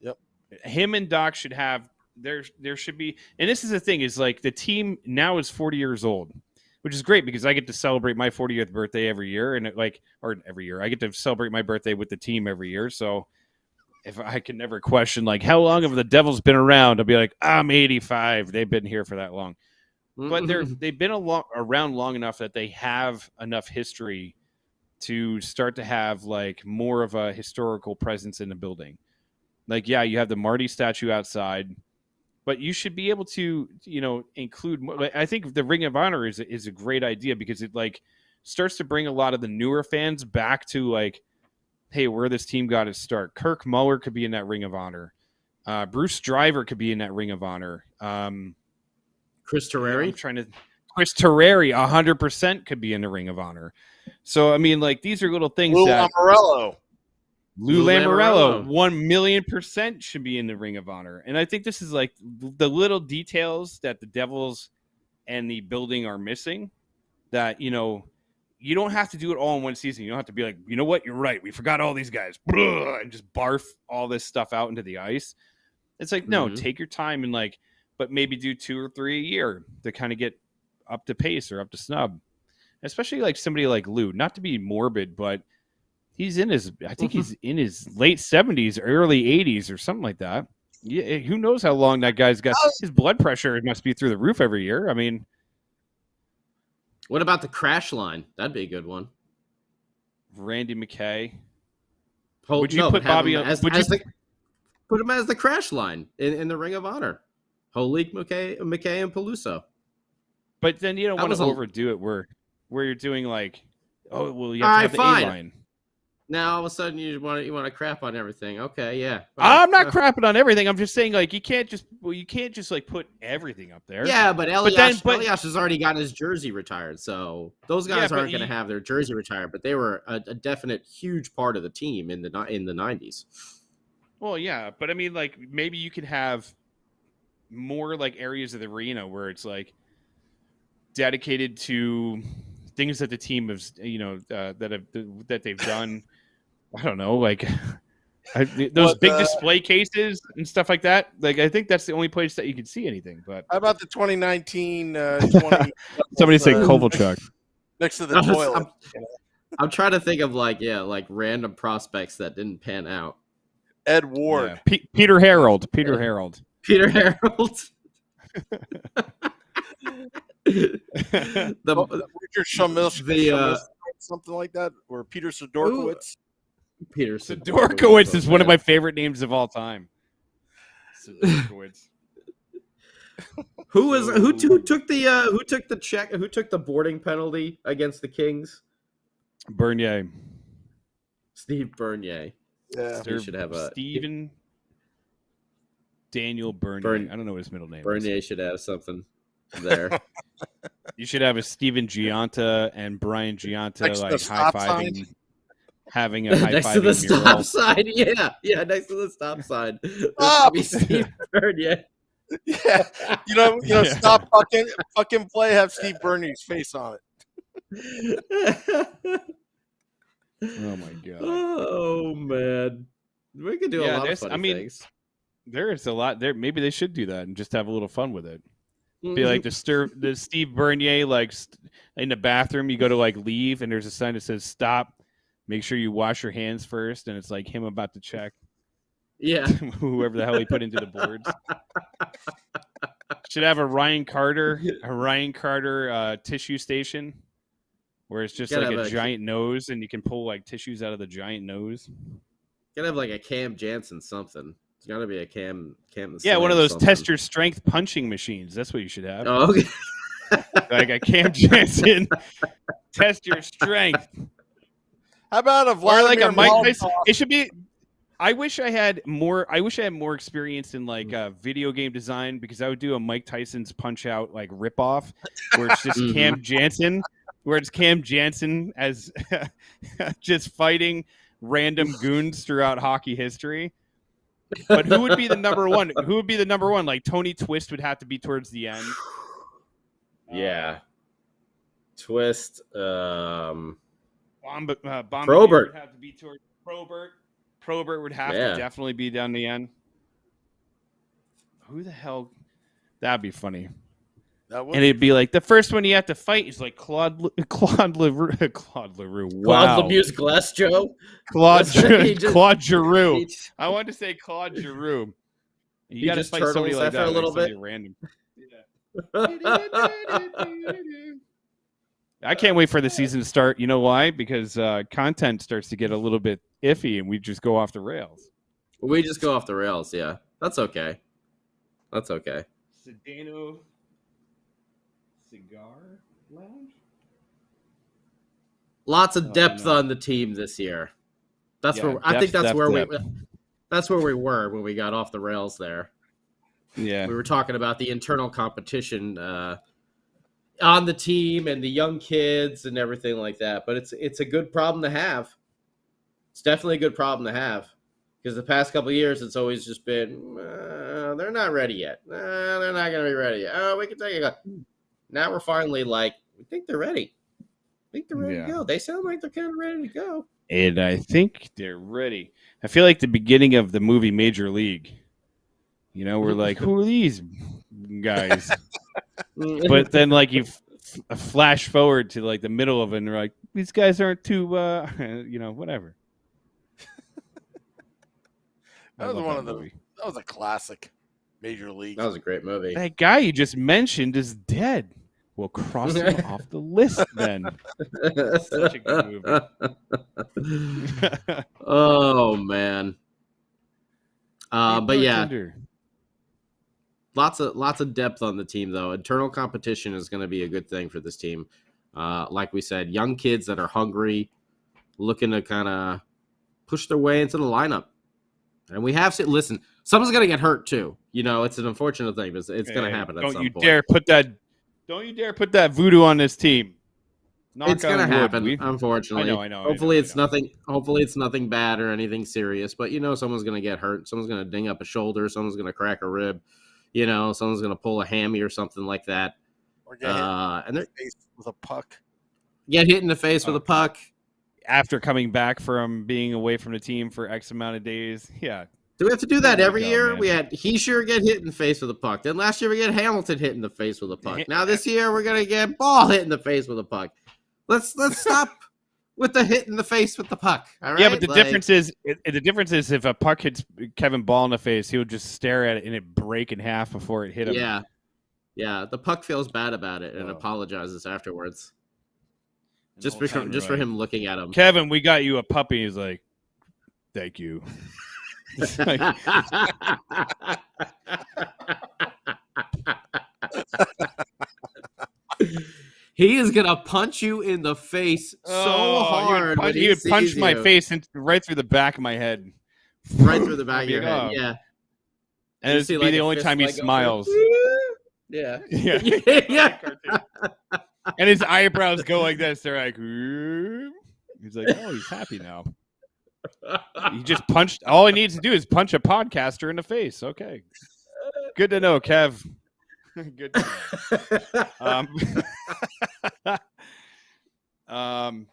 Yep. Him and Doc should have. There should be, and this is the thing, is like the team now is 40 years old, which is great because I get to celebrate my 40th birthday every year, and every year I get to celebrate my birthday with the team every year. So if I can never question like how long have the Devils been around, I'll be like, I'm 85. They've been here for that long, but they've been around long enough that they have enough history to start to have like more of a historical presence in the building. Like, yeah, you have the Marty statue outside. but you should be able to, include more. I think the Ring of Honor is a great idea because it like starts to bring a lot of the newer fans back to like, hey, where this team got its start. Kirk Muller could be in that Ring of Honor. Bruce Driver could be in that Ring of Honor. Chris Terreri? Chris Terreri, 100% could be in the Ring of Honor. So, I mean, like, these are little things Lou that... Lamoriello. Lou Lamoriello, 1,000,000% should be in the Ring of Honor. And I think this is like the little details that the Devils and the building are missing that, you don't have to do it all in one season. You don't have to be like, you know what? You're right. We forgot all these guys and just barf all this stuff out into the ice. It's like, no, take your time and like, but maybe do 2 or 3 a year to kind of get up to pace or up to snub. Especially like somebody like Lou, not to be morbid, but he's in his late 70s, early 80s or something like that. Yeah, who knows how long that guy's got. His blood pressure must be through the roof every year. I mean, what about the crash line? That'd be a good one. Randy McKay. Would you put Bobby put him as the crash line in the Ring of Honor? Holik, McKay, and Peluso. But then you don't want to overdo it where you're doing like, oh well, you have to have the A line. Now all of a sudden you want to crap on everything. Okay, yeah. I'm not crapping on everything. I'm just saying like you can't just like put everything up there. Yeah, but Elias has already got his jersey retired, so those guys aren't going to have their jersey retired. But they were a definite huge part of the team in the 90s. Well, yeah, but I mean, like maybe you could have more like areas of the arena where it's like dedicated to things that the team has, that they've done. I don't know, like those big display cases and stuff like that. Like, I think that's the only place that you can see anything. But how about the 2019? Somebody say Kovalchuk next to the toilet. I'm trying to think of like random prospects that didn't pan out. Ed Ward, Peter Harold. Peter Harold. Richard Shamilski, something like that, or Peter Sidorkowitz. Peter Sidorkowitz is one of my favorite names of all time. Sidorkowitz. Who took the boarding penalty against the Kings? Bernier. Steve Bernier. Yeah, he should have a Stephen Daniel Bernier. I don't know what his middle name is. Bernier should have something there. You should have a Steven Giunta and Brian Giunta like high-fiving, having a high-fiving next to the mural. stop sign. Yeah, next to the stop sign. Be Steve Bernier. Yeah, stop fucking play. Have Steve Bernier's face on it. Oh my god. Oh man, we could do a lot of funny things. There is a lot there. Maybe they should do that and just have a little fun with it. Be like the Steve Bernier, like in the bathroom, you go to like leave, and there's a sign that says "Stop." Make sure you wash your hands first, and it's like him about to check. Yeah, whoever the hell he put into the boards. Should have a Ryan Carter tissue station, where it's just like a giant nose, and you can pull like tissues out of the giant nose. Gotta have like a Cam Jansen something. It's got to be a Cam. Yeah, one of those test your strength punching machines. That's what you should have. Oh, okay. Like a Cam Jansen test your strength. How about a Vladimir Mike Tyson? It should be. I wish I had more experience in like video game design, because I would do a Mike Tyson's Punch Out like ripoff, where it's just Cam Jansen, as just fighting random goons throughout hockey history. But who would be the number one? Like Tony Twist would have to be towards the end. Yeah. Twist. Probert would have to be towards Probert. Probert would have to definitely be down the end. Who the hell? That'd be funny. And it'd be like the first one you have to fight is like Claude Leroux. Wow. Claude Lemieux's Glass-Joe. Claude Giroux. I wanted to say Claude Giroux. You got to fight somebody like that. A little bit random. I can't wait for the season to start. You know why? Because content starts to get a little bit iffy, and we just go off the rails. We just go off the rails. Yeah, that's okay. That's okay. Sedano Cigar Lounge? Lots of depth no. on the team this year. That's Yeah, where I think that's depth, where depth. that's where we were when we got off the rails there. Yeah. We were talking about the internal competition on the team and the young kids and everything like that. But it's a good problem to have. It's definitely a good problem to have because the past couple of years, it's always just been, they're not ready yet. They're not going to be ready yet. Oh, we can take a go. Now we're finally like, we think they're ready. I think they're ready to go. They sound like they're kind of ready to go. And I think they're ready. I feel like the beginning of the movie Major League. You know, we're like, who are these guys? But then, like, you flash forward to, like, the middle of it, and they're like, these guys aren't too, whatever. That was a classic Major League. That was a great movie. That guy you just mentioned is dead. We'll cross him off the list then. Such a good movie. Oh, man. But yeah. Lots of depth on the team, though. Internal competition is going to be a good thing for this team. Like we said, young kids that are hungry, looking to kind of push their way into the lineup. And we have to listen. Someone's going to get hurt too. You know, it's an unfortunate thing, but it's going to happen at some point. Don't you dare put that voodoo on this team. It's going to happen, unfortunately. I know. Hopefully it's nothing bad or anything serious. But you know, someone's going to get hurt. Someone's going to ding up a shoulder. Someone's going to crack a rib. You know, someone's going to pull a hammy or something like that. Or get hit in the face with a puck. Get hit in the face with a puck. After coming back from being away from the team for X amount of days. Yeah. Do we have to do that every year? Man. We had Heischer get hit in the face with a puck. Then last year we get Hamilton hit in the face with a puck. Now this year we're going to get Ball hit in the face with a puck. Let's stop with the hit in the face with the puck. All right? Yeah, but the difference is if a puck hits Kevin Ball in the face, he would just stare at it and it break in half before it hit him. Yeah. The puck feels bad about it and apologizes afterwards. Just for him looking at him. Kevin, we got you a puppy. He's like, thank you. He is gonna punch you in the face so hard. He would punch my face right through the back of my head. Right through the back of your head, yeah. And it'd be the only time he smiles. Yeah. And his eyebrows go like this. They're like, he's like, oh, he's happy now. He just punched. All he needs to do is punch a podcaster in the face. Okay. Good to know, Kev. Good to know.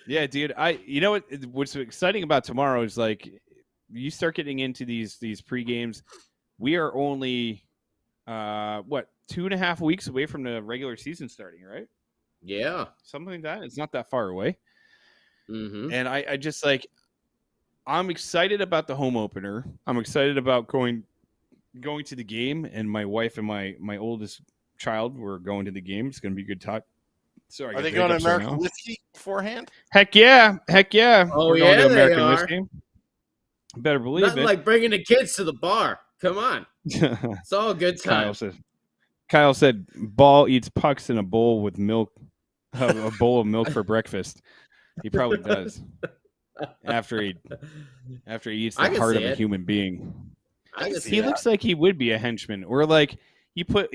Yeah, dude. You know what's exciting about tomorrow is like you start getting into these pre-games. We are only 2.5 weeks away from the regular season starting, right? Yeah. Something like that. It's not that far away. Mm-hmm. And I just like I'm excited about the home opener. I'm excited about going to the game, and my wife and my oldest child were going to the game. It's going to be a good talk. Sorry, are they going to American Whiskey beforehand? Heck yeah! Oh, we're going to American Whiskey. Better believe Nothing it. like bringing the kids to the bar. Come on, it's all good time. Kyle said, "Ball eats pucks in a bowl with milk, a bowl of milk for breakfast." He probably does. After he eats the heart of a human being. He looks like he would be a henchman, or like he puts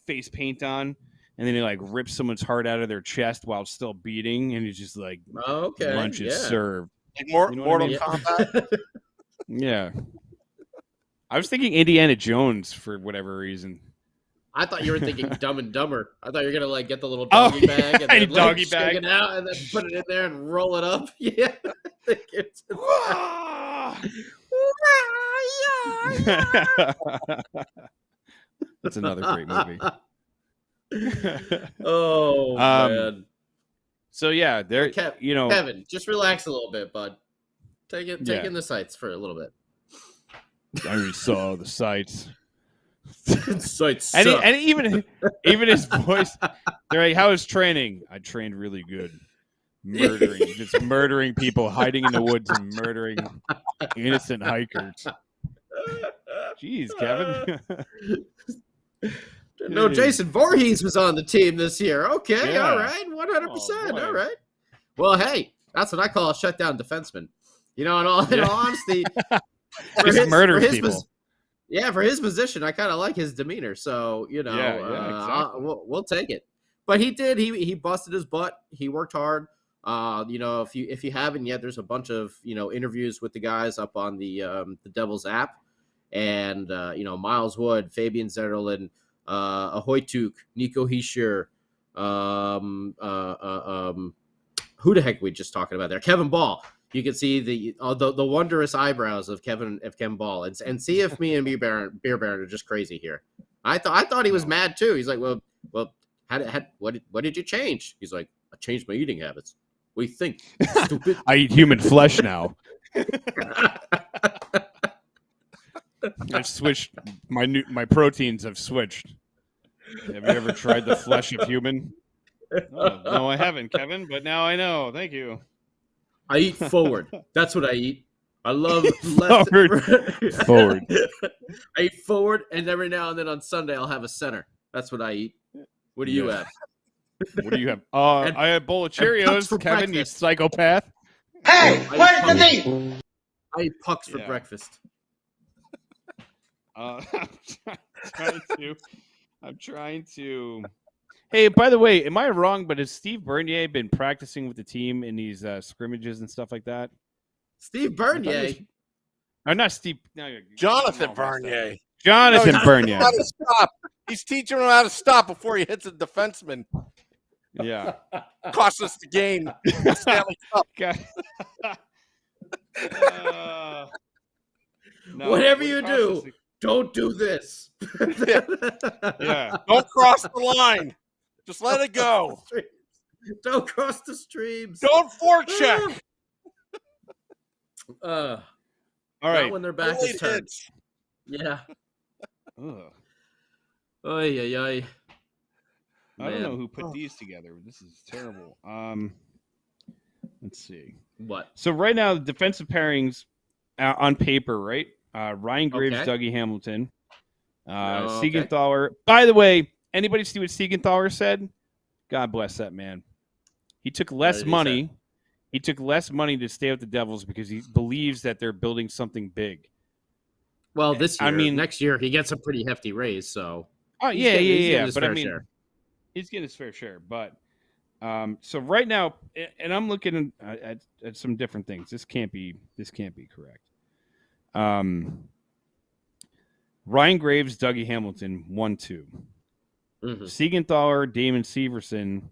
face paint on, and then he like rips someone's heart out of their chest while still beating, and he's just like, lunch is served. Like Mortal Kombat. Yeah. I was thinking Indiana Jones for whatever reason. I thought you were thinking Dumb and Dumber. I thought you were gonna like get the little doggy bag and then doggy bag it out and then put it in there and roll it up. Yeah. That's another great movie. Oh man. So yeah, there. Kevin, just relax a little bit, bud. Take in the sights for a little bit. I already saw the sights. Sights and even his voice. They're like, "How was training?" I trained really good. Just murdering people, hiding in the woods and murdering innocent hikers. Jeez, Kevin. No, Jason Voorhees was on the team this year. Okay, Yeah. all right, 100%. Oh, boy. All right. Well, hey, that's what I call a shutdown defenseman. In all honesty, Just murders people. For his position, I kind of like his demeanor. So exactly. we'll take it. But he did. He busted his butt. He worked hard. If you haven't yet, there's a bunch of interviews with the guys up on the Devils app, and Miles Wood, Fabian Zetterlund, Ahoytuk, Nico Hischier, who the heck we just talking about there? Kevin Ball. You can see the wondrous eyebrows of Kevin Ball, and see if me and Beer Baron are just crazy here. I thought he was mad too. He's like, well, what did you change? He's like, I changed my eating habits. What do you think? Stupid. I eat human flesh now. I've switched my proteins have switched. Have you ever tried the flesh of human? Oh, no, I haven't, Kevin, but now I know. Thank you. I eat forward. That's what I eat. I love left. Forward. I eat forward, and every now and then on Sunday I'll have a center. That's what I eat. What do you have? What do you have? I had a bowl of Cheerios. Kevin, you psychopath. Hey, where's the meat? I eat pucks for breakfast. I'm trying to. Hey, by the way, am I wrong? But has Steve Bernier been practicing with the team in these scrimmages and stuff like that? Steve Bernier? Not Steve. No, Jonathan Bernier. Jonathan Bernier. How to stop. He's teaching him how to stop before he hits a defenseman. Yeah. Cost us the game. Stanley Cup. No, whatever you do, don't do this. Yeah. Don't cross the line. Just let it go. Don't cross the streams. Don't forecheck. All right. Not when their back is turned. Yeah. Ugh. Oy, oy, oy. I don't know who put these together. This is terrible. Let's see. What? So right now, the defensive pairings on paper, right? Ryan Graves, Okay. Dougie Hamilton, Okay. Siegenthaler. By the way, anybody see what Siegenthaler said? God bless that man. He took less money. He took less money to stay with the Devils because he believes that they're building something big. Well, this year, I mean, next year he gets a pretty hefty raise. So, oh he's yeah, getting yeah. his But I fair mean, share. he's getting his fair share. But so right now, and I'm looking at some different things. This can't be correct. Ryan Graves, Dougie Hamilton, 1-2. Mhm. Siegenthaler, Damon Severson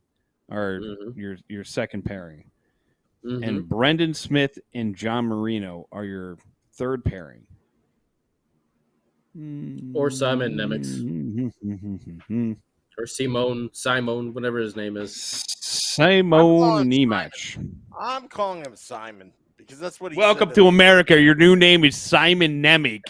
are Mhm. your second pairing. Mhm. And Brendan Smith and John Marino are your third pairing. Or Simon Nemec. Or Simon, whatever his name is. Simon Nemec. I'm calling him Simon because that's what he Welcome said to America. Your new name is Simon Nemec.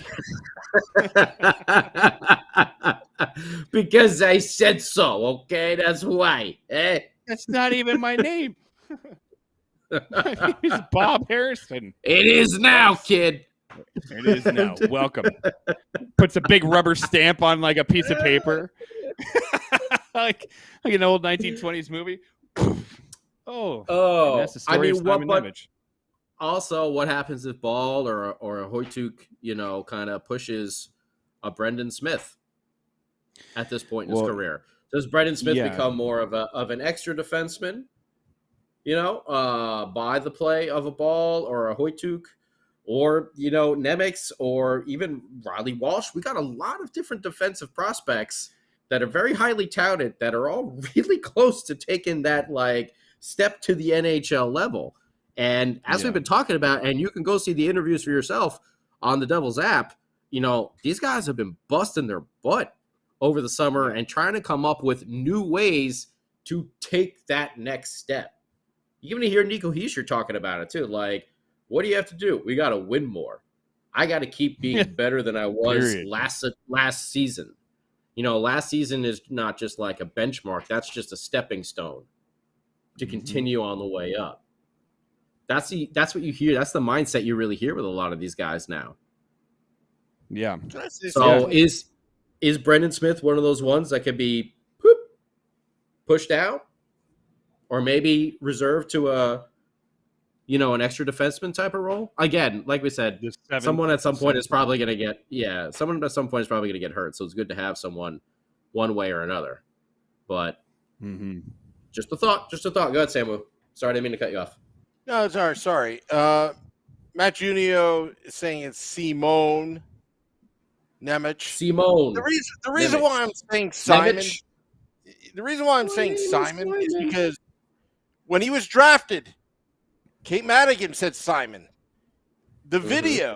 Because I said so, okay? That's why. Eh? That's not even my name. My name is Bob Harrison. It is now, kid. It is now. Welcome. Puts a big rubber stamp on like a piece of paper. like an old 1920s movie. Oh, and that's the story of Simon Nemec. Also, what happens if Ball or a Hoytuk, kind of pushes a Brendan Smith at this point in his career? Does Brendan Smith become more of an extra defenseman? By the play of a Ball or a Hoytuk, or Nemec, or even Riley Walsh. We got a lot of different defensive prospects that are very highly touted that are all really close to taking that step to the NHL level. And as we've been talking about, and you can go see the interviews for yourself on the Devils app, these guys have been busting their butt over the summer and trying to come up with new ways to take that next step. You're going to hear Nico Hischier talking about it too. Like, what do you have to do? We got to win more. I got to keep being better than I was last season. Last season is not just like a benchmark. That's just a stepping stone to continue on the way up. That's what you hear. That's the mindset you really hear with a lot of these guys now. Yeah. So is Brendan Smith one of those ones that could be pushed out, or maybe reserved to an extra defenseman type of role? Again, like we said, someone at some point is probably going to get hurt. So it's good to have someone one way or another. But just a thought. Go ahead, Samu. Sorry, I didn't mean to cut you off. No, it's all right. Sorry. Matt Junio is saying it's Simone Nemec. Simone. The reason why I'm saying Simon. Nemec. The reason why I'm saying Simon is because when he was drafted, Kate Madigan said Simon. The video,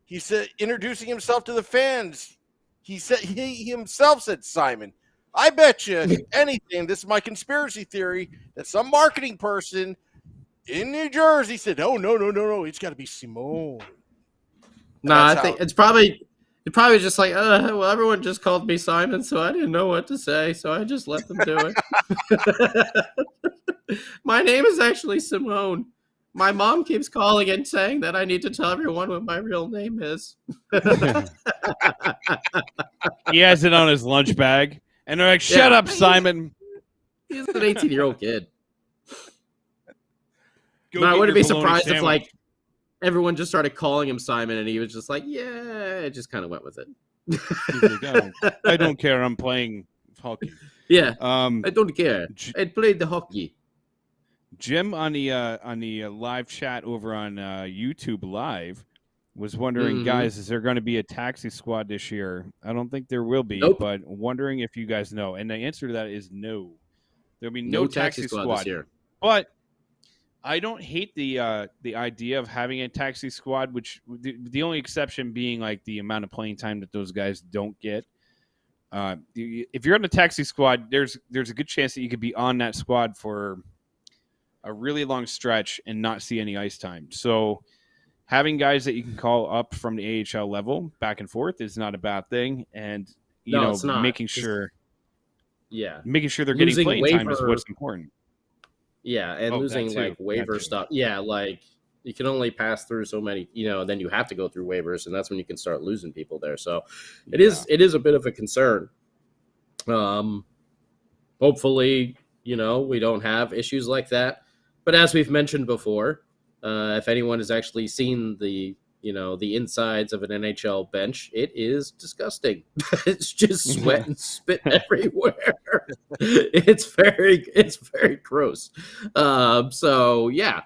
he said, introducing himself to the fans, he himself said Simon. I bet you anything, this is my conspiracy theory, that some marketing person in New Jersey said, oh, no, it's got to be Simone. I think it's probably just like, well, everyone just called me Simon, so I didn't know what to say, so I just let them do it. My name is actually Simone. My mom keeps calling and saying that I need to tell everyone what my real name is. He has it on his lunch bag, and they're like, shut up, Simon. He's an 18-year-old kid. I wouldn't be surprised if, like, everyone just started calling him Simon, and he was just like, yeah, just kind of went with it. He's like, I don't care. I'm playing hockey. Yeah, I don't care. I played the hockey. Jim on the live chat over on YouTube Live was wondering, guys, is there going to be a taxi squad this year? I don't think there will be, but wondering if you guys know. And the answer to that is no. There'll be no taxi squad this year. But I don't hate the idea of having a taxi squad, which the only exception being like the amount of playing time that those guys don't get. If you're on a taxi squad, there's a good chance that you could be on that squad for a really long stretch and not see any ice time. So having guys that you can call up from the AHL level back and forth is not a bad thing. And, making sure they're getting playing time is what's important. Yeah, and losing like waiver stuff. Yeah, like you can only pass through so many, then you have to go through waivers, and that's when you can start losing people there. So it is a bit of a concern. Hopefully, we don't have issues like that. But as we've mentioned before, if anyone has actually seen the insides of an NHL bench, it is disgusting. It's just sweat and spit everywhere. It's very gross. So yeah,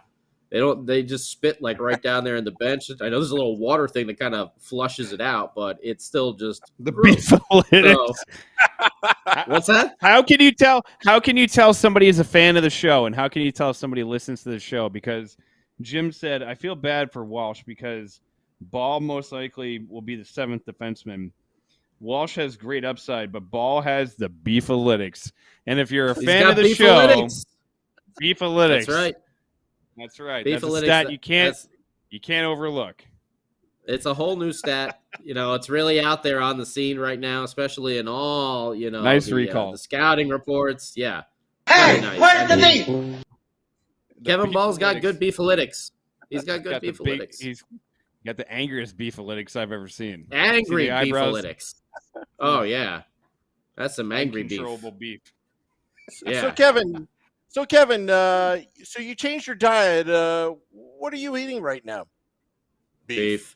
they just spit like right down there in the bench. I know there's a little water thing that kind of flushes it out, but it's still just the beef. What's that? How can you tell somebody is a fan of the show, and how can you tell somebody listens to the show? Because Jim said, I feel bad for Walsh because Ball most likely will be the seventh defenseman. Walsh has great upside, but Ball has the beefalytics. And if you're a fan of the show, beefalytics. That's right. That's a stat you can't overlook. It's a whole new stat. It's really out there on the scene right now, especially in all, nice recall. The scouting reports. Yeah. Hey, nice. Where's the beef? Kevin Ball's got good beefalytics. He's got good beefalytics. He's got the angriest beefalytics I've ever seen. Angry beefalytics. Oh, yeah. That's some angry beef. Uncontrollable beef. Yeah. So Kevin, so you changed your diet. What are you eating right now? Beef.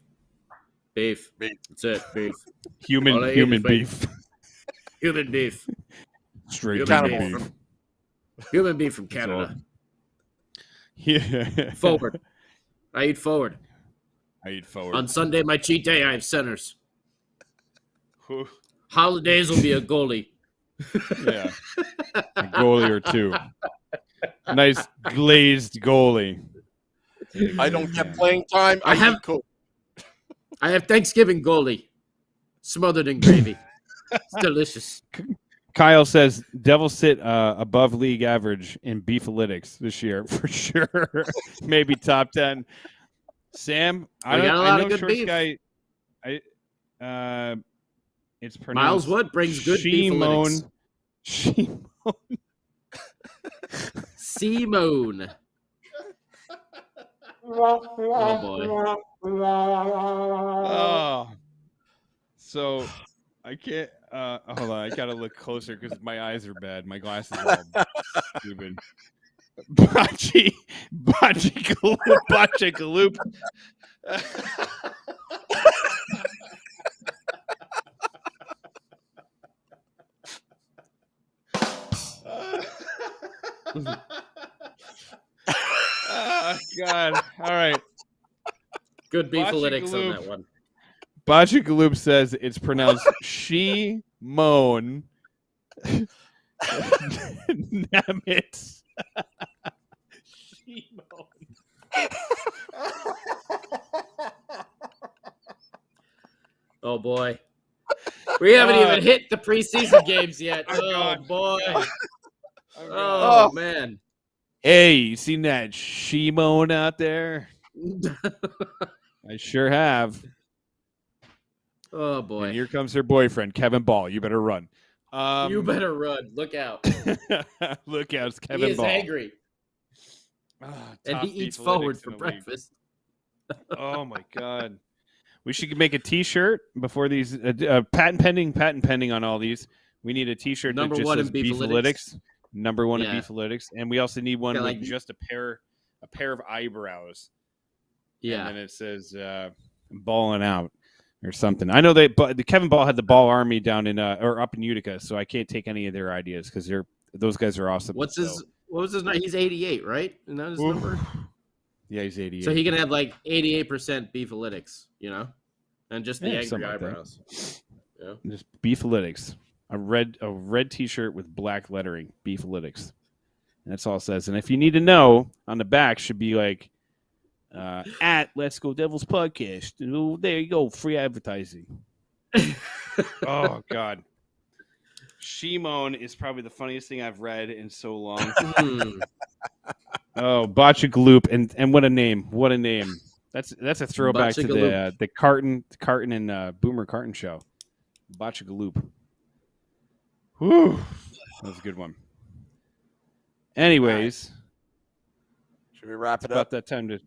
That's it. Beef. Human beef. Human beef. Straight beef. Human beef from Canada. Yeah. Forward. I eat forward. On Sunday, my cheat day, I have centers. Holidays will be a goalie. Yeah. A goalie or two. Nice glazed goalie. I don't get playing time. I have Thanksgiving goalie. Smothered in gravy. It's delicious. Kyle says Devils sit above league average in beefalytics this year for sure. Maybe top 10. Sam, I know Short beef. Guy. It's pronounced Miles Wood brings good beefalytics. Simone. Oh boy. Oh. So I can't. Hold on, I gotta look closer because my eyes are bad. My glasses are all stupid. Bocce Galoop. Oh, God. All right. Good beefalytics on that one. Bocce Galoop says it's pronounced Shimon Nemitz. Shimon. Oh, boy. We haven't even hit the preseason games yet. Oh, boy. Oh, man. Hey, you seen that Shimon out there? I sure have. Oh, boy. And here comes her boyfriend, Kevin Ball. You better run. You better run. Look out. Look out, it's Kevin He is Ball. angry. And he eats forward for breakfast. Oh, my God. We should make a T-shirt before these patent pending on all these. We need a T-shirt that just says Beefalytics. Number one in Beefalytics, and we also need one with just a pair of eyebrows. Yeah, and then it says "balling out" or something. I know the Kevin Ball had the Ball Army down in or up in Utica, so I can't take any of their ideas because those guys are awesome. What was his name? He's 88, right? Isn't that his number? Yeah, he's 88. So he can have like 88% Beefalytics, and just the angry eyebrows. Yeah, just Beefalytics. A red T-shirt with black lettering, Beefalytics. That's all it says. And if you need to know, on the back should be like at Let's Go Devils Podcast. Oh, there you go, free advertising. Oh God, Shimon is probably the funniest thing I've read in so long. Oh, Bocce Galoop, and what a name! What a name! That's a throwback to the Carton and Boomer Carton show. Bocce Galoop. Whew. That was a good one. Anyways, should we wrap it about up? that time to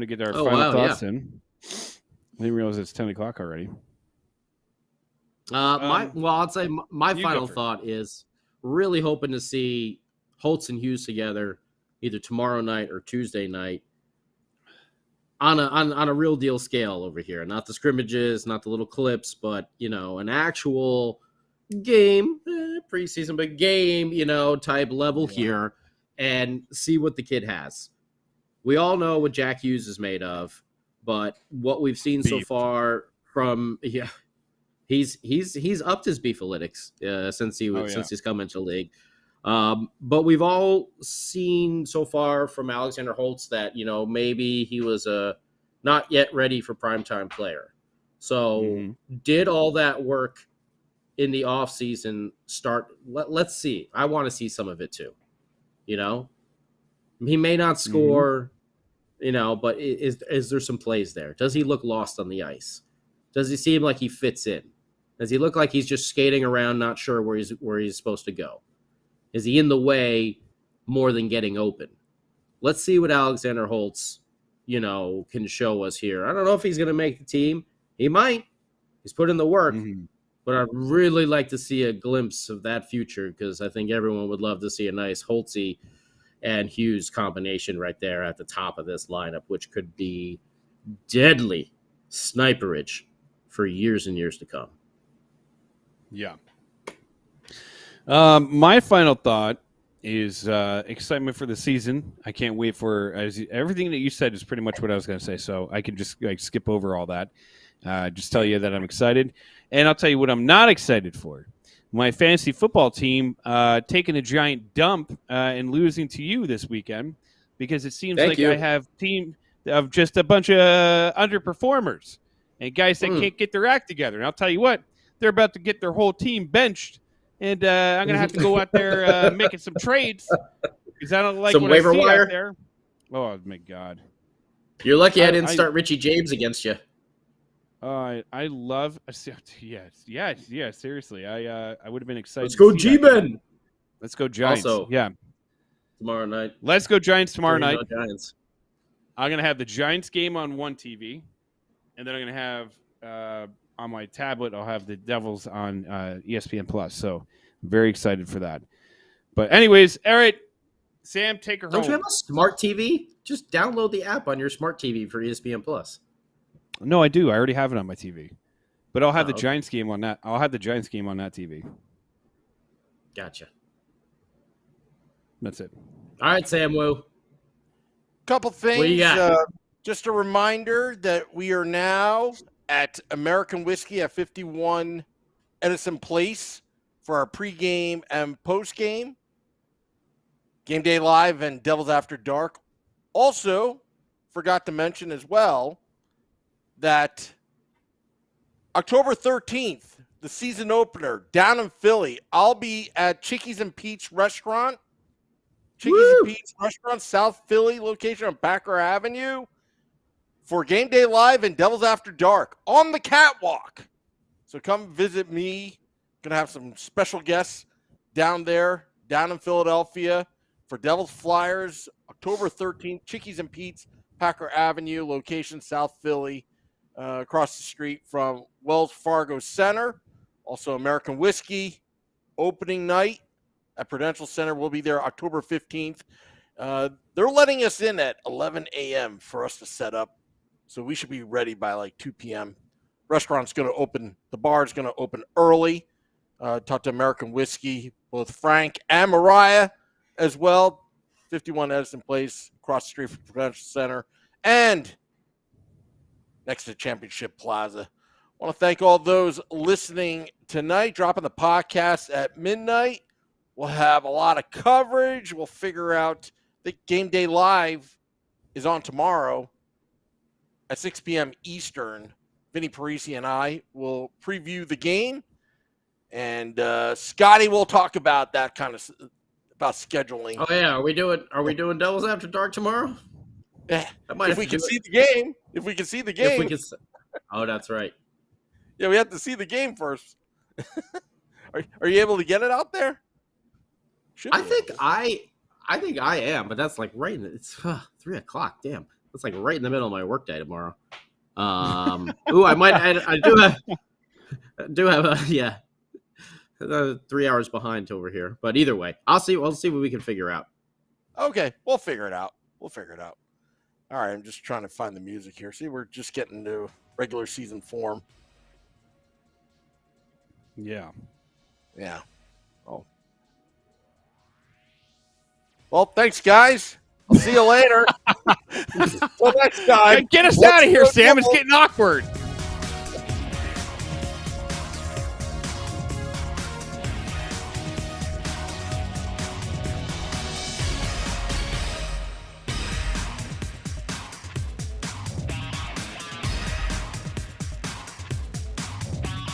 get our final thoughts in. I didn't realize it's 10 o'clock already. I'd say my final thought is really hoping to see Holtz and Hughes together either tomorrow night or Tuesday night on a real deal scale over here. Not the scrimmages, not the little clips, but an actual game, preseason, but game, type level here, and see what the kid has. We all know what Jack Hughes is made of, but what we've seen so far from he's upped his beefalytics since he's come into the league. But we've all seen so far from Alexander Holtz that maybe he was a not yet ready for primetime player. So did all that work in the off season start? Let's see. I want to see some of it too. He may not score, but is there some plays there? Does he look lost on the ice? Does he seem like he fits in? Does he look like he's just skating around, not sure where he's supposed to go? Is he in the way more than getting open? Let's see what Alexander Holtz, can show us here. I don't know if he's going to make the team. He might. He's put in the work. But I'd really like to see a glimpse of that future because I think everyone would love to see a nice Holtzy and Hughes combination right there at the top of this lineup, which could be deadly sniperage for years and years to come. Yeah. My final thought is excitement for the season. I can't wait for everything that you said is pretty much what I was going to say, so I can just skip over all that. Just tell you that I'm excited. And I'll tell you what I'm not excited for. My fantasy football team taking a giant dump and losing to you this weekend because it seems I have a team of just a bunch of underperformers and guys that can't get their act together. And I'll tell you what, they're about to get their whole team benched. And I'm going to have to go out there making some trades because I don't like some what waiver I see wire out there. Oh, my God. You're lucky I didn't start Richie James against you. I love yeah, seriously. I would have been excited. Let's go G-Men. Let's go Giants. Also, yeah. Tomorrow night. Let's go Giants tomorrow night. Giants. I'm going to have the Giants game on one TV, and then I'm going to have on my tablet, I'll have the Devils on ESPN Plus. So I'm very excited for that. But anyways, all right, Sam, take her home. Don't you have a smart TV? Just download the app on your smart TV for ESPN Plus. No, I do. I already have it on my TV. But I'll have the okay. Giants game on that. I'll have the Giants game on that TV. Gotcha. That's it. All right, Sam Wu. Couple What you things. got? Just a reminder that we are now at American Whiskey at 51 Edison Place for our pregame and postgame. Game Day Live and Devils After Dark. Also, forgot to mention as well that October 13th, the season opener down in Philly, I'll be at Chickies and Pete's Restaurant. Chickies and Pete's Restaurant, South Philly location on Packer Avenue for Game Day Live and Devils After Dark on the catwalk. So come visit me. Gonna have some special guests down there, down in Philadelphia for Devils Flyers, October 13th, Chickies and Pete's, Packer Avenue, location South Philly, across the street from Wells Fargo Center. Also American Whiskey, opening night at Prudential Center. We'll be there October 15th. They're letting us in at 11 a.m. for us to set up. So we should be ready by like 2 p.m. Restaurant's going to open. The bar is going to open early. Talk to American Whiskey, both Frank and Mariah as well. 51 Edison Place, across the street from Prudential Center, and next to Championship Plaza. I want to thank all those listening tonight, dropping the podcast at midnight. We'll have a lot of coverage. We'll figure out the Game Day Live is on tomorrow at 6 p.m. Eastern. Vinny Parisi and I will preview the game. And Scotty will talk about that kind of about scheduling. Oh yeah, are we doing Devils After Dark tomorrow? If we can see the game. If we can see the game. If we can. Oh, that's right. Yeah, we have to see the game first. Are you able to get it out there? I think I am, but that's like right in the, it's 3 o'clock. Damn, that's like right in the middle of my workday tomorrow. I do have a 3 hours behind over here, but either way, we'll see what we can figure out. Okay, we'll figure it out. All right, I'm just trying to find the music here. See, we're just getting to regular season form. Yeah. Oh. Well, thanks, guys. I'll see you later. Till next time. Get us out of here, Sam. It's getting awkward.